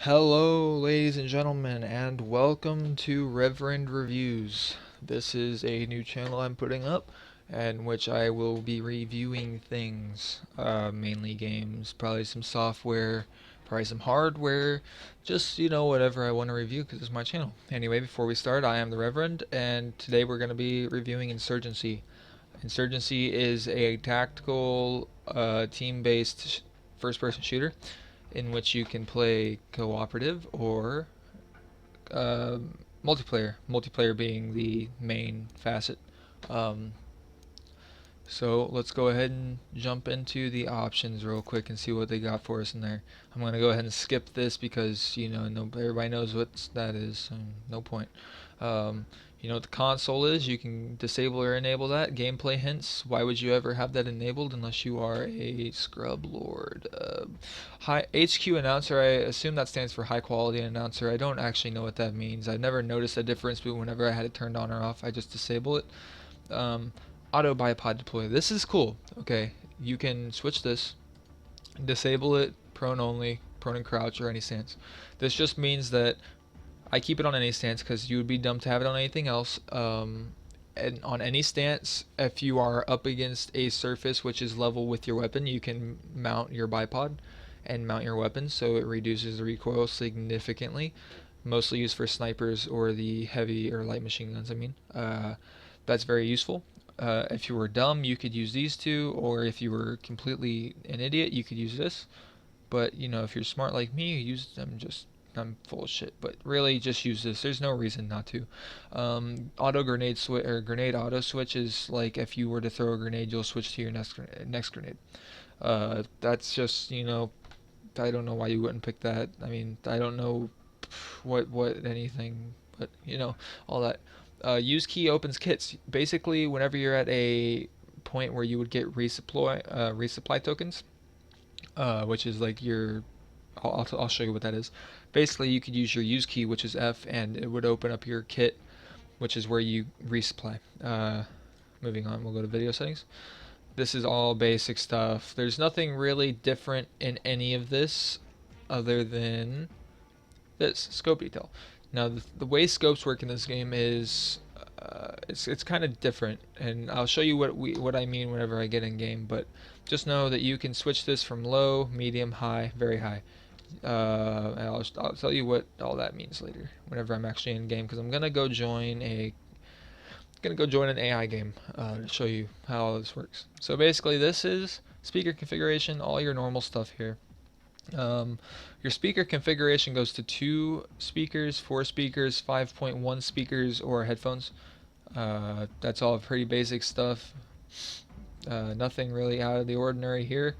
Hello, ladies and gentlemen, and welcome to Reverend Reviews. This is a new channel I'm putting up, in which I will be reviewing things, mainly games, probably some software, probably some hardware, just, whatever I want to review because it's my channel. Anyway, before we start, I am the Reverend, and today we're going to be reviewing Insurgency. Insurgency is a tactical, team-based first-person shooter in which you can play cooperative or uh, multiplayer. Multiplayer being the main facet. Um, so let's go ahead and jump into the options real quick and see what they got for us in there. I'm gonna go ahead and skip this because no, everybody knows what that is, so no point. Um, you know what the console is? You can disable or enable that. Gameplay hints. Why would you ever have that enabled unless you are a scrub lord? High HQ announcer. I assume that stands for high quality announcer. I don't actually know what that means. I've never noticed a difference, but whenever I had it turned on or off, I just disable it. Um, Auto bipod deploy. This is cool. Okay, you can switch this, disable it, prone only, prone and crouch, or any stance. This just means that I keep it on any stance because you would be dumb to have it on anything else. And on any stance, if you are up against a surface which is level with your weapon, you can mount your bipod and mount your weapon, so it reduces the recoil significantly. Mostly used for snipers or the heavy or light machine guns. That's very useful. If you were dumb, you could use these two, or if you were completely an idiot, you could use this. But if you're smart like me, you use them. Just I'm full of shit, but really just use this. There's no reason not to. Auto grenade switch or grenade auto switch is like if you were to throw a grenade, you'll switch to your next grenade. That's just I don't know why you wouldn't pick that. I mean, I don't know what anything, but all that. Use key opens kits. Basically, whenever you're at a point where you would get resupply tokens, which is like your I'll show you what that is. Basically, you could use your use key, which is F, and it would open up your kit, which is where you resupply. Moving on, we'll go to video settings. This is all basic stuff. There's nothing really different in any of this other than this scope detail. Now, the way scopes work in this game is it's kind of different, and I'll show you what I mean whenever I get in game. But just know that you can switch this from low, medium, high, very high. And I'll tell you what all that means later whenever I'm actually in game, because I'm gonna go join an AI game to show you how all this works. So basically, this is speaker configuration, all your normal stuff here. Your speaker configuration goes to 2 speakers, 4 speakers, 5.1 speakers, or headphones. That's all pretty basic stuff. Nothing really out of the ordinary here.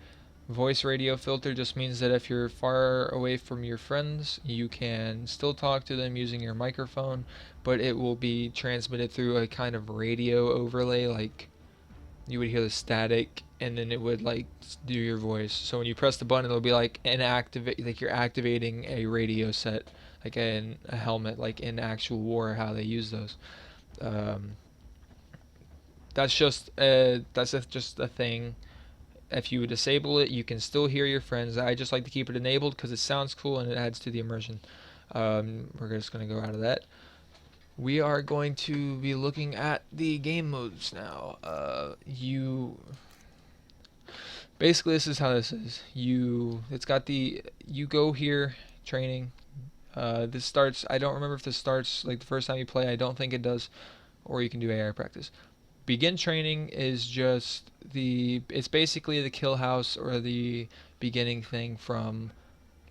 Voice radio filter just means that if you're far away from your friends, you can still talk to them using your microphone, but it will be transmitted through a kind of radio overlay, like you would hear the static and then it would like do your voice. So when you press the button, it'll be like you're activating a radio set, like a helmet, like in actual war, how they use those. Um, just a thing. If you disable it, you can still hear your friends. I just like to keep it enabled because it sounds cool and it adds to the immersion. We're just gonna go out of that. We are going to be looking at the game modes now. You basically, this is how this is. You go here, training. This starts. I don't remember if this starts like the first time you play. I don't think it does, or you can do AI practice. Begin training is just it's basically the kill house or the beginning thing from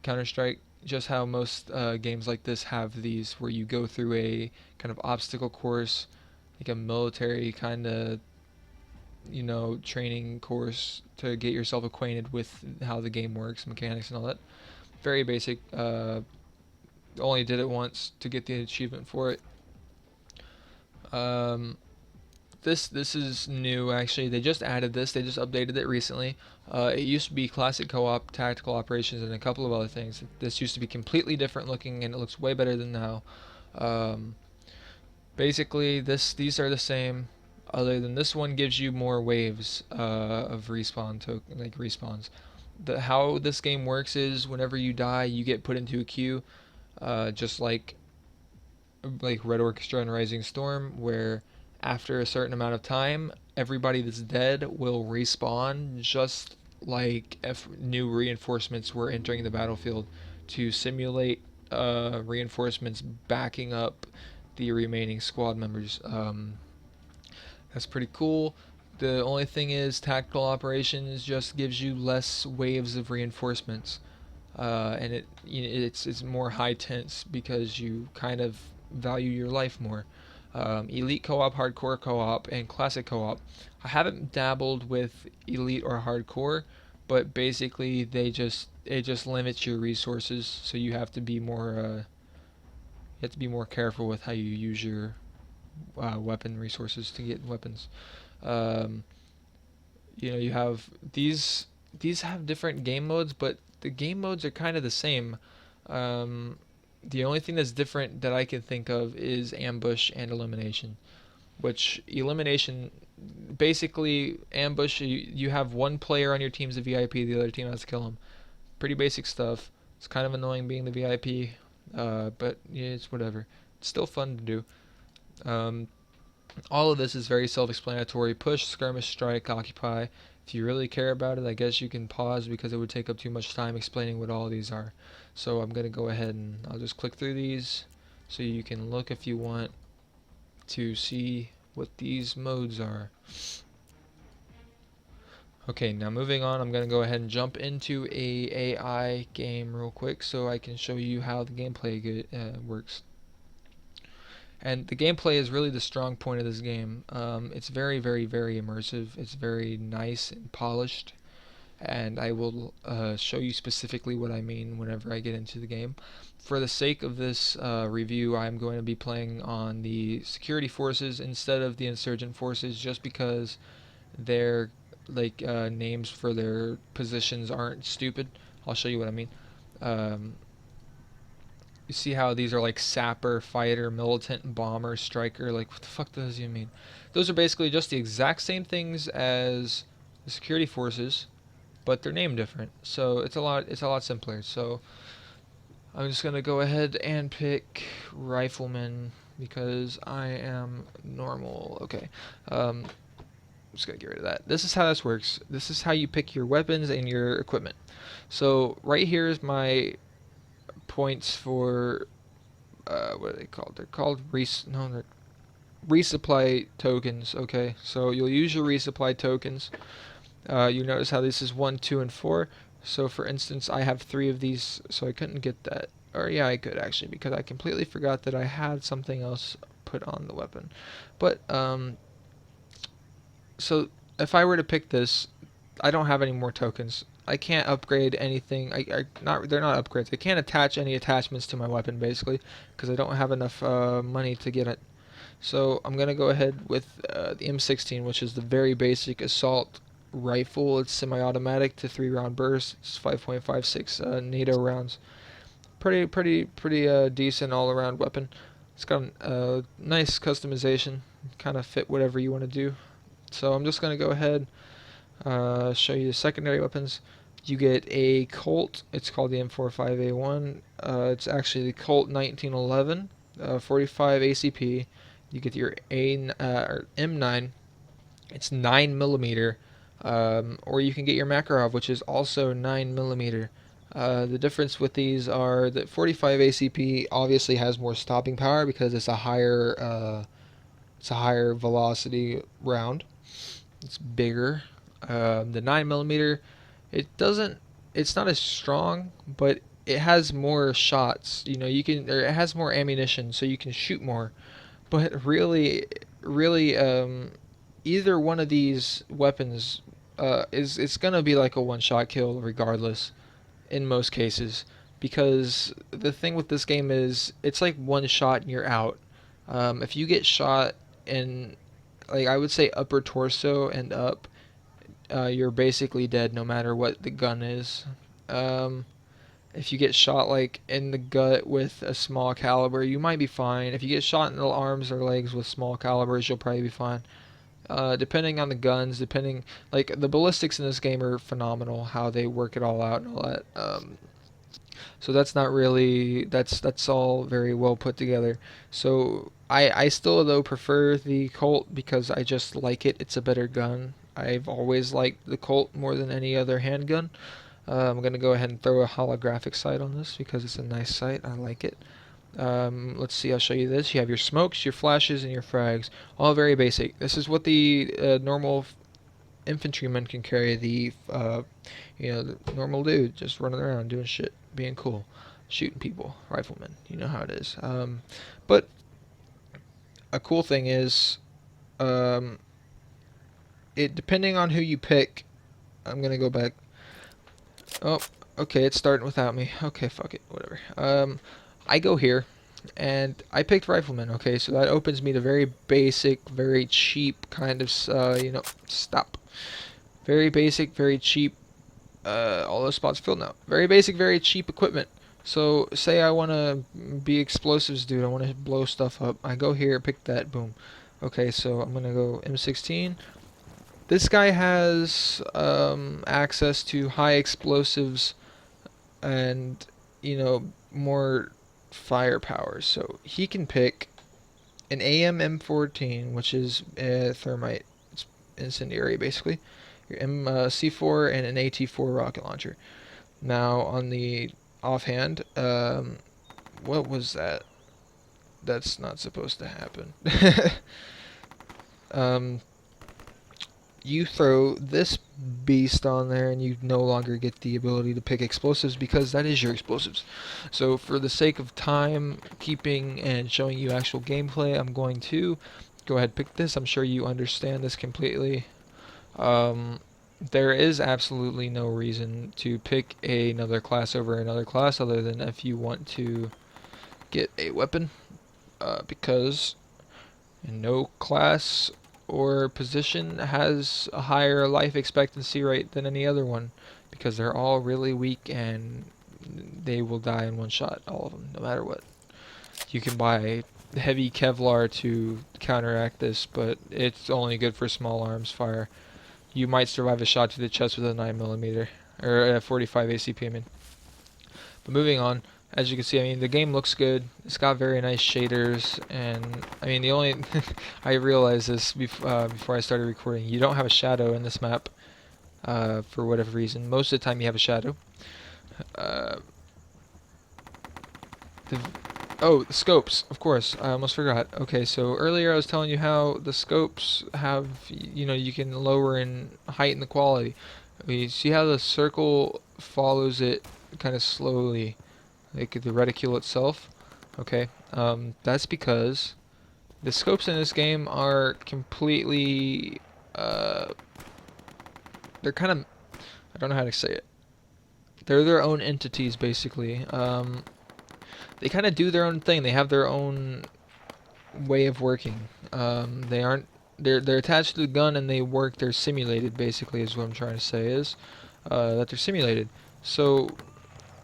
Counter Strike. Just how most games like this have these, where you go through a kind of obstacle course, like a military kind of training course to get yourself acquainted with how the game works, mechanics, and all that. Very basic. Only did it once to get the achievement for it. Um, this is new actually. They just added this. They just updated it recently. It used to be classic co-op, tactical operations, and a couple of other things. This used to be completely different looking, and it looks way better than now. Um, Basically, these are the same. Other than this one gives you more waves of respawn to like respawns. how this game works is whenever you die, you get put into a queue, just like Red Orchestra and Rising Storm, where after a certain amount of time, everybody that's dead will respawn, just like if new reinforcements were entering the battlefield to simulate reinforcements backing up the remaining squad members. That's pretty cool. The only thing is, tactical operations just gives you less waves of reinforcements, and it's more high tense because you kind of value your life more. Elite co-op, hardcore co-op, and classic co-op. I haven't dabbled with elite or hardcore, but basically it just limits your resources, so you have to be more careful with how you use your weapon resources to get weapons. Um, you have these have different game modes, but the game modes are kind of the same. Um, the only thing that's different that I can think of is ambush and elimination. Which elimination, basically ambush, you have one player on your team's a VIP, the other team has to kill him. Pretty basic stuff. It's kind of annoying being the VIP, but yeah, it's whatever. It's still fun to do. Um, all of this is very self-explanatory. Push, skirmish, strike, occupy. If you really care about it, I guess you can pause because it would take up too much time explaining what all of these are. So I'm going to go ahead and I'll just click through these so you can look if you want to see what these modes are. Okay, now moving on, I'm going to go ahead and jump into a AI game real quick so I can show you how the gameplay works. And the gameplay is really the strong point of this game. It's very, very, very immersive. It's very nice and polished. And I will show you specifically what I mean whenever I get into the game. For the sake of this review, I'm going to be playing on the security forces instead of the insurgent forces, just because their names for their positions aren't stupid. I'll show you what I mean. Um, you see how these are like sapper, fighter, militant, bomber, striker. Like, what the fuck does you mean? Those are basically just the exact same things as the security forces, but they're named different. So it's a lot simpler. So I'm just gonna go ahead and pick rifleman because I am normal. Okay. I'm just gonna get rid of that. This is how this works. This is how you pick your weapons and your equipment. So right here is my points for what are they called? They're called resupply tokens. Okay, so you'll use your resupply tokens. You notice how this is 1, 2, and 4. So for instance, I have 3 of these, so I couldn't get that. Or yeah, I could actually, because I completely forgot that I had something else put on the weapon. But so if I were to pick this, I don't have any more tokens. I can't upgrade anything. They're not upgrades. I can't attach any attachments to my weapon basically because I don't have enough money to get it. So I'm gonna go ahead with the M16, which is the very basic assault rifle. It's semi-automatic to 3-round burst. It's 5.56 NATO rounds. Pretty decent all-around weapon. It's got a nice customization. Kind of fit whatever you want to do. So I'm just gonna go ahead. Show you the secondary weapons. You get a Colt. It's called the M45A1. It's actually the Colt 1911, 45 ACP. You get your or M9. It's 9 millimeter, or you can get your Makarov, which is also 9 millimeter. The difference with these are that 45 ACP obviously has more stopping power because it's a higher velocity round. It's bigger. The 9 millimeter, it's not as strong, but it has more shots. It has more ammunition, so you can shoot more. But really, either one of these weapons it's gonna be like a one-shot kill regardless in most cases, because the thing with this game is it's like one shot and you're out. If you get shot in, like, I would say upper torso and up, you're basically dead no matter what the gun is. If you get shot like in the gut with a small caliber, you might be fine. If you get shot in the arms or legs with small calibers, you'll probably be fine. depending on the guns, like the ballistics in this game are phenomenal. How they work it all out and all that. So that's not really that's all very well put together. So I still though prefer the Colt because I just like it. It's a better gun. I've always liked the Colt more than any other handgun. I'm gonna go ahead and throw a holographic sight on this because it's a nice sight. I like it. Let's see, I'll show you this. You have your smokes, your flashes, and your frags. All very basic. This is what the normal infantryman can carry. The normal dude just running around doing shit, being cool, shooting people, riflemen. You know how it is. But a cool thing is, it depending on who you pick. I'm gonna go back. Oh, okay, it's starting without me. Okay, fuck it, whatever. I go here, and I picked Rifleman. Okay, so that opens me to very basic, very cheap kind of, stop. Very basic, very cheap. All those spots filled now. Very basic, very cheap equipment. So, say I want to be explosives dude. I want to blow stuff up. I go here, pick that, boom. Okay, so I'm gonna go M16. This guy has access to high explosives and, more firepower. So he can pick an AM M14, which is thermite. It's incendiary, basically. Your C4 and an AT4 rocket launcher. Now, on the offhand, what was that? That's not supposed to happen. You throw this beast on there and you no longer get the ability to pick explosives because that is your explosives. So for the sake of time keeping and showing you actual gameplay, I'm going to go ahead and pick this. I'm sure you understand this completely. There is absolutely no reason to pick another class over another class other than if you want to get a weapon, because no class or position has a higher life expectancy rate than any other one because they're all really weak and they will die in one shot, all of them, no matter what. You can buy heavy Kevlar to counteract this, but it's only good for small arms fire. You might survive a shot to the chest with a 9mm, or a 45 ACP, I mean. But moving on, as you can see, I mean, the game looks good. It's got very nice shaders, and I mean, the only I realized this before I started recording. You don't have a shadow in this map, for whatever reason. Most of the time, you have a shadow. Oh, the scopes, of course. I almost forgot. Okay, so earlier I was telling you how the scopes have, you can lower and heighten the quality. You see how the circle follows it kind of slowly, like the reticule itself? Okay, that's because the scopes in this game are completely, they're kind of, I don't know how to say it. They're their own entities, basically. They kind of do their own thing. They have their own way of working. They're attached to the gun and they work. They're simulated, basically, is what I'm trying to say, is that they're simulated. So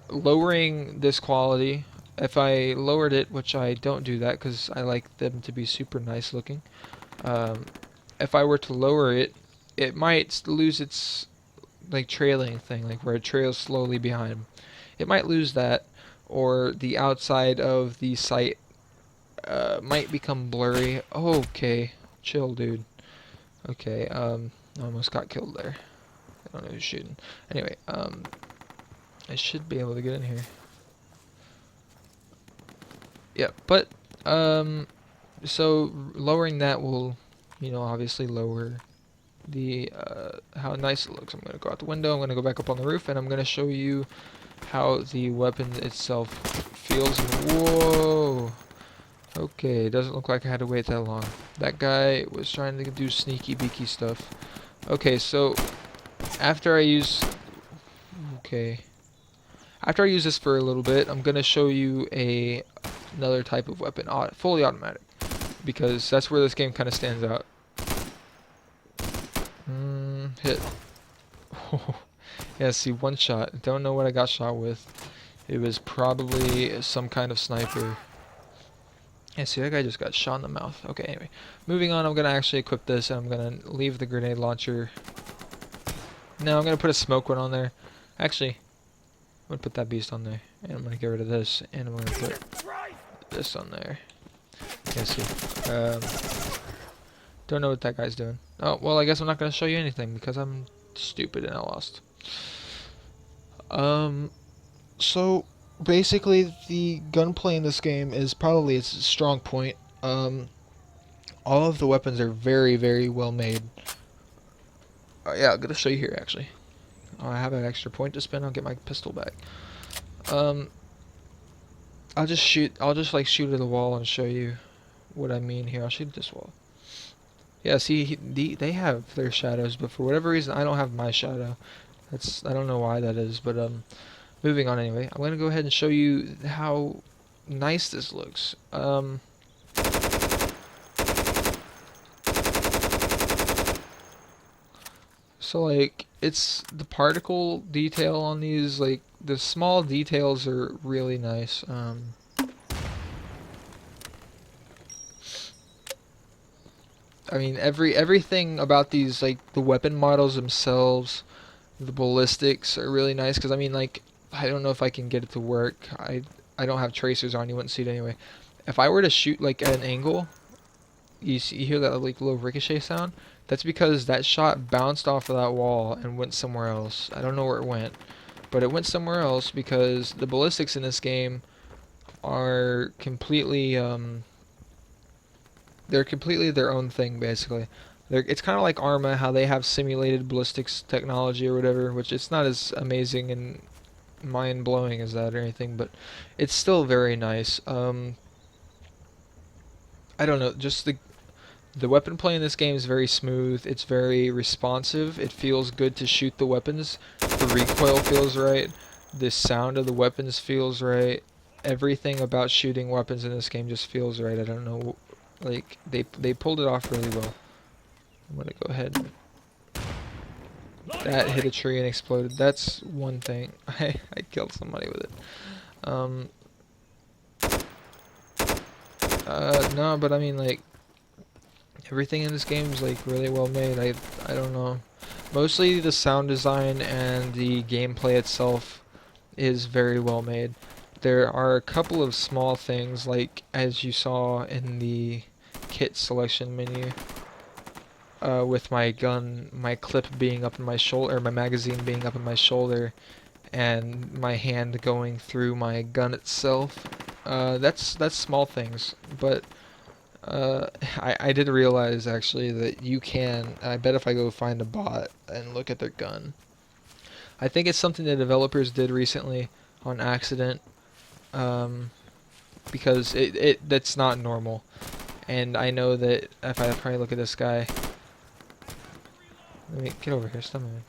lowering this quality, if I lowered it, which I don't do that because I like them to be super nice looking, if I were to lower it, it might lose its like trailing thing, like where it trails slowly behind. It might lose that, or the outside of the sight might become blurry. Oh, okay, chill, dude. Okay, almost got killed there. I don't know who's shooting. Anyway, I should be able to get in here. Yeah, but so lowering that will, obviously lower the how nice it looks. I'm gonna go out the window. I'm gonna go back up on the roof, and I'm gonna show you how the weapon itself feels. Whoa. Okay, it doesn't look like I had to wait that long. That guy was trying to do sneaky beaky stuff. Okay, so after I use this for a little bit, I'm gonna show you another type of weapon, fully automatic, because that's where this game kind of stands out. Hit. Yeah, see, one shot. Don't know what I got shot with. It was probably some kind of sniper. Yeah, see, that guy just got shot in the mouth. Okay, anyway. Moving on, I'm going to actually equip this, and I'm going to leave the grenade launcher. No, I'm going to put a smoke one on there. Actually, I'm going to put that beast on there. And I'm going to get rid of this, and I'm going to put this on there. Yeah, see. Don't know what that guy's doing. Oh, well, I guess I'm not going to show you anything, because I'm stupid and I lost. So basically the gunplay in this game is probably its strong point. All of the weapons are very, very well made. Yeah, I'm gonna show you here actually. Oh, I have an extra point to spend. I'll get my pistol back. I'll just shoot. I'll just like shoot at the wall and show you what I mean here. I'll shoot at this wall. Yeah, see, they have their shadows, but for whatever reason, I don't have my shadow. I don't know why that is, but moving on anyway. I'm gonna go ahead and show you how nice this looks. So like it's the particle detail on these, like the small details are really nice. I mean everything about these, like the weapon models themselves, the ballistics are really nice because I mean like I don't know if I can get it to work. I don't have tracers on. You wouldn't see it anyway. If I were to shoot like at an angle, you hear that like little ricochet sound? That's because that shot bounced off of that wall and went somewhere else. I don't know where it went, but it went somewhere else because the ballistics in this game are completely they're completely their own thing basically. It's kind of like Arma, how they have simulated ballistics technology or whatever, which it's not as amazing and mind-blowing as that or anything, but it's still very nice. I don't know, just the weapon play in this game is very smooth. It's very responsive. It feels good to shoot the weapons. The recoil feels right. The sound of the weapons feels right. Everything about shooting weapons in this game just feels right. I don't know, like they pulled it off really well. I'm gonna go ahead. That hit a tree and exploded. That's one thing. I killed somebody with it. No, but I mean like everything in this game is like really well made. I don't know. Mostly the sound design and the gameplay itself is very well made. There are a couple of small things, like as you saw in the kit selection menu, with my gun, my clip being up in my shoulder, or my magazine being up in my shoulder, and my hand going through my gun itself. That's small things, but I did realize actually that you can. I bet if I go find a bot and look at their gun, I think it's something the developers did recently on accident, because that's not normal. And I know that if I probably look at this guy, let me get over here, stop moving.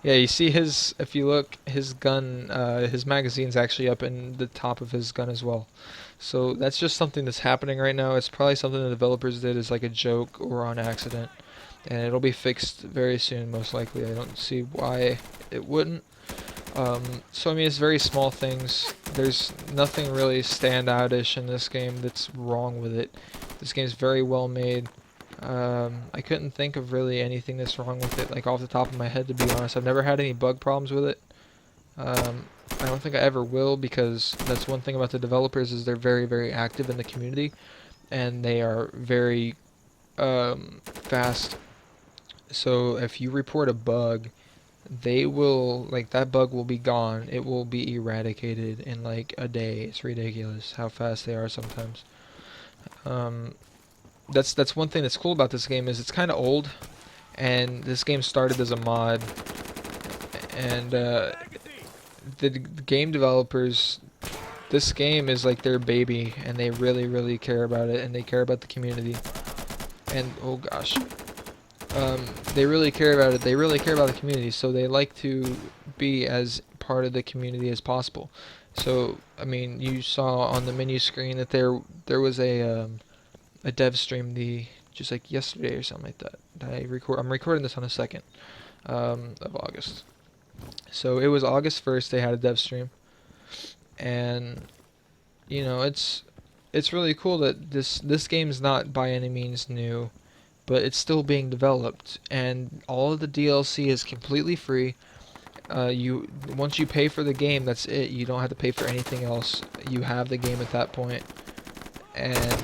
Yeah, you see his, if you look, his gun, his magazine's actually up in the top of his gun as well. So that's just something that's happening right now. It's probably something the developers did as like a joke or on accident. And it'll be fixed very soon, most likely. I don't see why it wouldn't. So I mean, it's very small things. There's nothing really standout-ish in this game that's wrong with it. This game's very well made. I couldn't think of really anything that's wrong with it, like off the top of my head, to be honest. I've never had any bug problems with it. I don't think I ever will, because that's one thing about the developers is they're very, very active in the community, and they are very fast. So if you report a bug, they will, like, that bug will be gone. It will be eradicated in like a day. It's ridiculous how fast they are sometimes. That's one thing that's cool about this game, is it's kind of old, and this game started as a mod, and the game developers, this game is like their baby, and they really, really care about it, and they care about the community, and oh gosh, they really care about it. They really care about the community, so they like to be as part of the community as possible. So I mean, you saw on the menu screen that there was a dev stream just like yesterday or something like that. I'm recording this on the 2nd of August. So it was August 1st. They had a dev stream, and you know it's really cool that this game's not by any means new, but it's still being developed, and all of the DLC is completely free. You once you pay for the game, that's it. You don't have to pay for anything else. You have the game at that point, and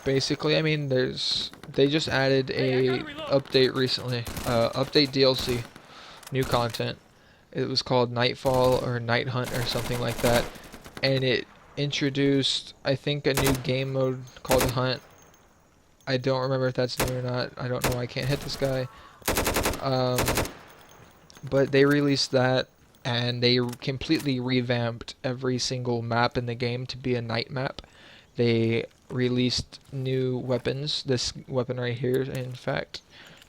basically, I mean, they just added a update recently. Update DLC, new content. It was called Nightfall or Night Hunt or something like that, and it introduced, I think, a new game mode called Hunt. I don't remember if that's new or not. I don't know. I can't hit this guy. Um, but they released that, and they completely revamped every single map in the game to be a night map. They released new weapons. This weapon right here, in fact,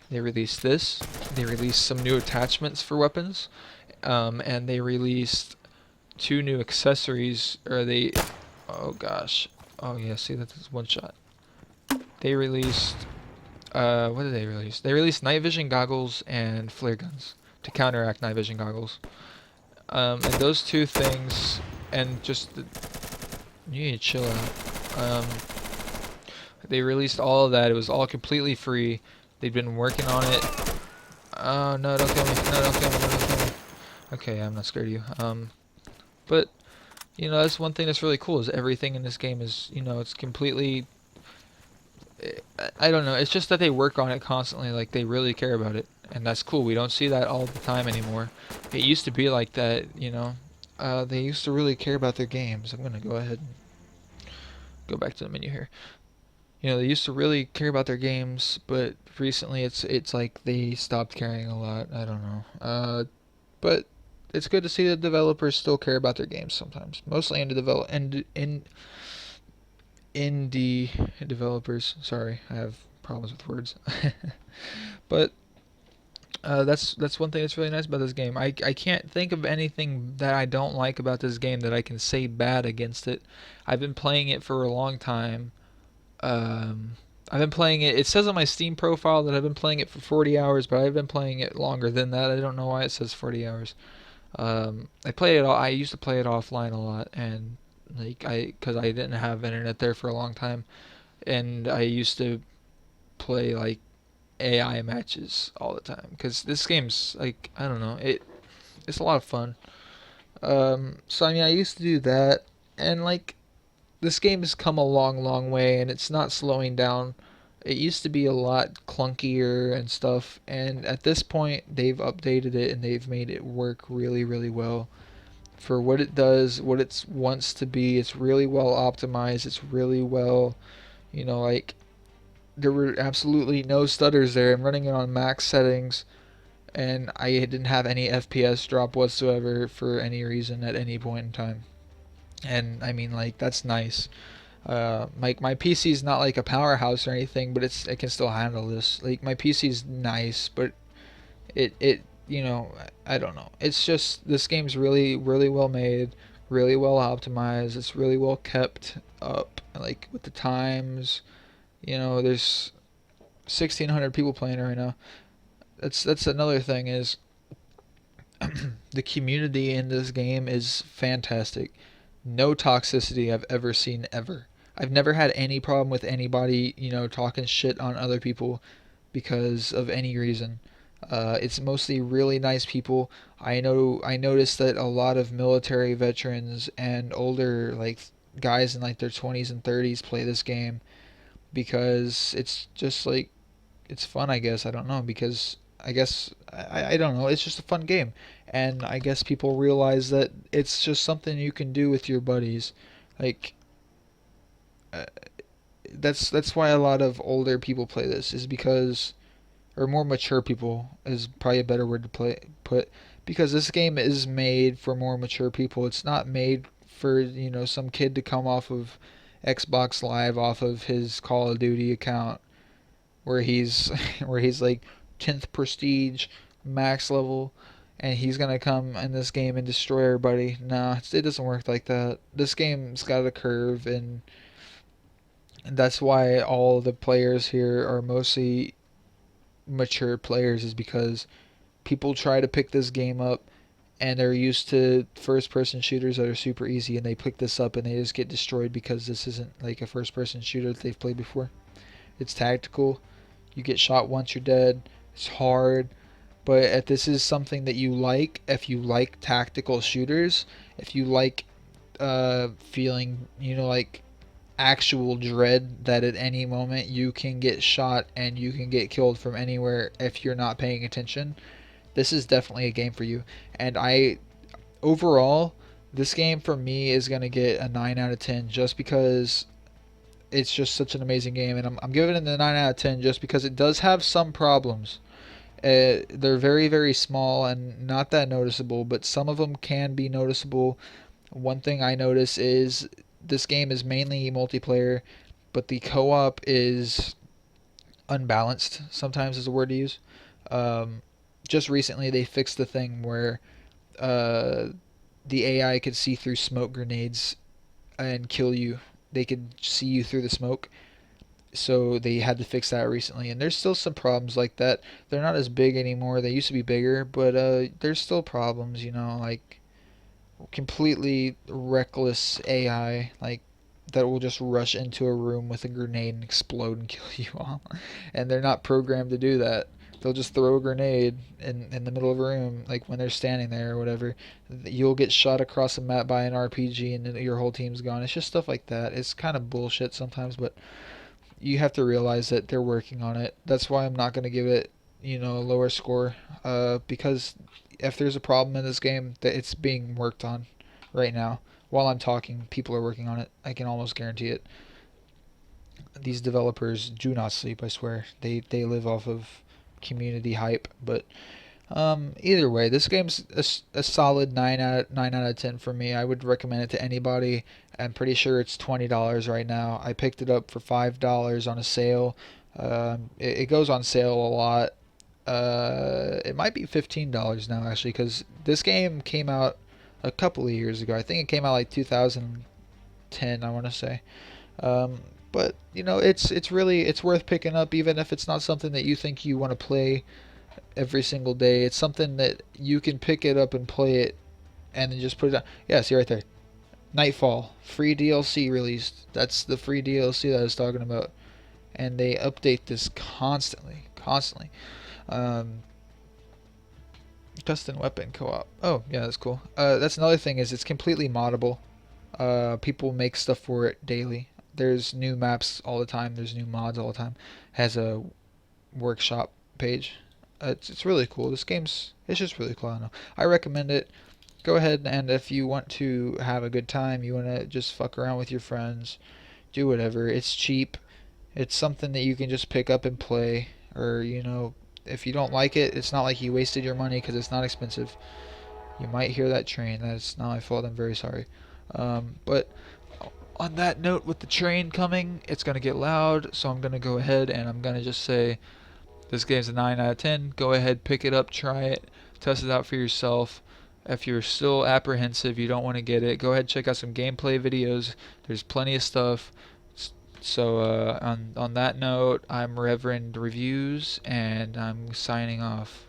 they released this. They released some new attachments for weapons, and they released two new accessories. Or they, oh gosh, oh yeah, see that's one shot. They released, what did they release? They released night vision goggles and flare guns to counteract night vision goggles. And those two things, and just the, you need to chill out. They released all of that. It was all completely free. They've been working on it. Oh no! Don't kill me! No! Don't kill me! No, don't kill me! Okay, I'm not scared of you. But you know, that's one thing that's really cool is everything in this game is, you know, it's completely. I don't know. It's just that they work on it constantly. Like they really care about it, and that's cool. We don't see that all the time anymore. It used to be like that, you know. They used to really care about their games. I'm gonna go ahead and go back to the menu here. You know, they used to really care about their games, but recently it's like they stopped caring a lot. I don't know. But it's good to see that developers still care about their games sometimes. Mostly indie developers. Sorry, I have problems with words. But that's one thing that's really nice about this game. I can't think of anything that I don't like about this game that I can say bad against it. I've been playing it for a long time. Um, I've been playing it. It says on my Steam profile that I've been playing it for 40 hours, but I've been playing it longer than that. I don't know why it says 40 hours. I play it. I used to play it offline a lot, and like because I didn't have internet there for a long time, and I used to play like AI matches all the time. Because this game's like I don't know. It's a lot of fun. So I mean, I used to do that, and like this game has come a long, long way, and it's not slowing down. It used to be a lot clunkier and stuff, and at this point, they've updated it and they've made it work really, really well for what it does, what it wants to be. It's really well optimized. It's really well, you know, like there were absolutely no stutters there. I'm running it on max settings, and I didn't have any FPS drop whatsoever for any reason at any point in time. And I mean, like that's nice. Like my PC's not like a powerhouse or anything, but it can still handle this. Like my PC's nice, but it you know I don't know. It's just this game's really really well made, really well optimized. It's really well kept up. Like with the times, you know, there's 1,600 people playing it right now. That's another thing is the community in this game is fantastic. No toxicity I've ever seen ever. I've never had any problem with anybody, you know, talking shit on other people because of any reason. It's mostly really nice people. I noticed that a lot of military veterans and older like guys in like their 20s and 30s play this game because it's just like it's fun, I guess. I don't know because I don't know. It's just a fun game, and I guess people realize that it's just something you can do with your buddies. Like uh, that's why a lot of older people play this is because, or more mature people is probably a better word to put because this game is made for more mature people. It's not made for you know some kid to come off of Xbox Live off of his Call of Duty account where he's where he's like 10th prestige max level and he's gonna come in this game and destroy everybody. No, it doesn't work like that. This game's got a curve, and that's why all the players here are mostly mature players is because people try to pick this game up and they're used to first-person shooters that are super easy, and they pick this up and they just get destroyed because this isn't like a first-person shooter that they've played before. It's tactical. You get shot once, you're dead. It's hard, but if this is something that you like, if you like tactical shooters, if you like feeling, like actual dread that at any moment you can get shot and you can get killed from anywhere if you're not paying attention, this is definitely a game for you. And overall, this game for me is going to get a 9 out of 10 just because it's just such an amazing game. And I'm giving it a 9 out of 10 just because it does have some problems. They're very, very small and not that noticeable, but some of them can be noticeable. One thing I notice is this game is mainly multiplayer, but the co-op is unbalanced, sometimes is a word to use. Um, just recently, they fixed the thing where uh, the AI could see through smoke grenades and kill you. They could see you through the smoke. So they had to fix that recently, and there's still some problems like that. They're not as big anymore. They used to be bigger, but there's still problems. Like completely reckless AI, like that will just rush into a room with a grenade and explode and kill you all. And they're not programmed to do that. They'll just throw a grenade in the middle of a room, like when they're standing there or whatever. You'll get shot across the map by an RPG and then your whole team's gone. It's just stuff like that. It's kind of bullshit sometimes, but you have to realize that they're working on it. That's why I'm not going to give it, a lower score, because if there's a problem in this game, that it's being worked on right now. While I'm talking, people are working on it. I can almost guarantee it. These developers do not sleep, I swear. They live off of community hype, but either way, this game's a solid 9 out of 10 for me. I would recommend it to anybody. I'm pretty sure it's $20 right now. I picked it up for $5 on a sale. It goes on sale a lot. It might be $15 now actually, because this game came out a couple of years ago. I think it came out like 2010, I want to say. Um, but it's worth picking up, even if it's not something that you think you want to play every single day. It's something that you can pick it up and play it, and then just put it on. Yeah, see right there. Nightfall, free DLC released. That's the free DLC that I was talking about. And they update this constantly, constantly. Um, Custom weapon co-op. Oh, yeah, that's cool. That's another thing is it's completely moddable. People make stuff for it daily. There's new maps all the time. There's new mods all the time. Has a workshop page. It's really cool. It's just really cool. I don't know. I recommend it. Go ahead, and if you want to have a good time, you want to just fuck around with your friends, do whatever. It's cheap. It's something that you can just pick up and play. Or, if you don't like it, it's not like you wasted your money because it's not expensive. You might hear that train. That's not my fault. I'm very sorry. But on that note, with the train coming, it's going to get loud. So I'm going to go ahead and I'm going to just say this game's a 9 out of 10. Go ahead, pick it up, try it, test it out for yourself. If you're still apprehensive, you don't want to get it, go ahead and check out some gameplay videos. There's plenty of stuff. So on that note, I'm Reverend Reviews, and I'm signing off.